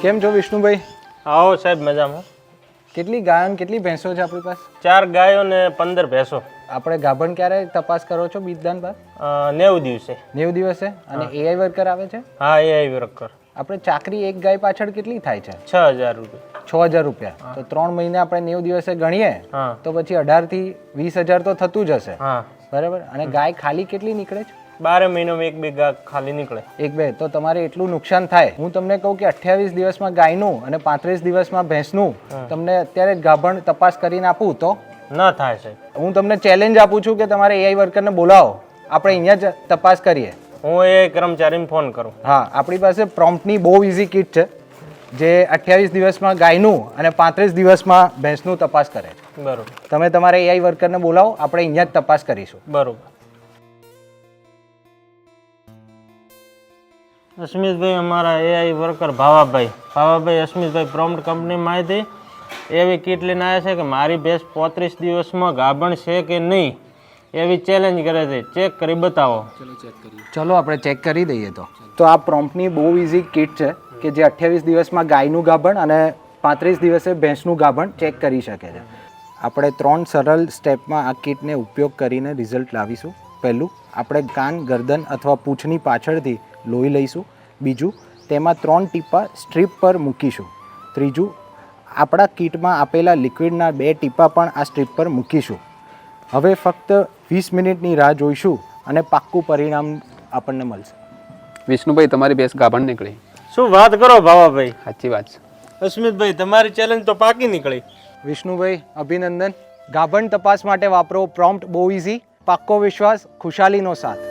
કેમ છો વિષ્ણુભાઈ? આવો સાહેબ મજામાં. કેટલી ગાયો અને કેટલી ભેંસો છે આપણી પાસે? 4 ગાયો ને 15 ભેંસો. આપણે ગાભણ ક્યારે તપાસ કરો છો બીજદાન બાદ? 90 દિવસે. 90 દિવસે. અને એઆઈ વર્કર આવે છે? હા, એઆઈ વર્કર. આપણે ચાકરી એક ગાય પાછળ કેટલી થાય છે? 6000 રૂપિયા. 6000 રૂપિયા. તો 3 મહિને આપણે 90 દિવસે ગણીએ તો પછી 18 થી 20000 તો થતું જ હશે. હા બરાબર. અને ગાય ખાલી કેટલી નીકળે છે? 12 મહિનામાં 1-2 ગા ખાલી નીકળે. 1-2. તો તમારે એટલું નુકસાન થાય. હું તમને કહું કે 28 દિવસમાં ગાયનું અને 35 દિવસમાં ભેંસનું તમને અત્યારે ગાભણ તપાસ કરીને આપું તો ના થાય સાહેબ. હું તમને ચેલેન્જ આપું છું કે તમારે એઆઈ વર્કરને બોલાવો, આપણે અહીંયા જ તપાસ કરીએ. હું એ કર્મચારીને ફોન કરું. હા, આપણી પાસે પ્રોમ્પ્ટની બહુ ઇઝી કિટ છે જે 28 દિવસમાં ગાયનું અને 35 દિવસમાં ભેંસનું તપાસ કરે છે. બરોબર. તમે તમારે એઆઈ વર્કરને બોલાવો, આપણે અહીંયા જ તપાસ કરીશું. બરોબર. અસ્મિતભાઈ અમારા AI worker Bhavabhai Asmitbhai prompt company માહિતી એવી કીટ લઈને આવ્યા છે કે મારી ભેંસ 35 દિવસમાં ગાભણ છે કે નહીં એવી ચેલેન્જ કરે છે. ચેક કરી બતાવો. ચલો આપણે ચેક કરી દઈએ. તો આ પ્રોમ્પ્ટની બહુ ઇઝી કિટ છે કે જે 28 દિવસમાં ગાયનું ગાભણ અને 35 દિવસે ભેંસનું ગાભણ ચેક કરી શકે છે. આપણે 3 સરળ સ્ટેપમાં આ કિટને ઉપયોગ કરીને રિઝલ્ટ લાવીશું. પહેલું, આપણે કાન, ગરદન અથવા પૂંછની પાછળથી લોહી લઈશું. બીજું, તેમાં 3 ટીપા સ્ટ્રીપ પર મૂકીશું. ત્રીજું, આપણા કિટમાં આપેલા લિક્વિડના 2 ટીપા પણ આ સ્ટ્રીપ પર મૂકીશું. હવે ફક્ત 20 મિનિટની રાહ જોઈશું અને પાક્કું પરિણામ આપણને મળશે. વિષ્ણુભાઈ, તમારી ભેંસ ગાભણ નીકળી. શું વાત કરો ભાવાભાઈ? સાચી વાત છે. અસ્મિતભાઈ, તમારી ચેલેન્જ તો પાકી નીકળી. વિષ્ણુભાઈ, અભિનંદન. ગાભણ તપાસ માટે વાપરો પ્રોમ્પ્ટ બહુ ઇઝી. પાક્કો વિશ્વાસ, ખુશાલીનો સાથ.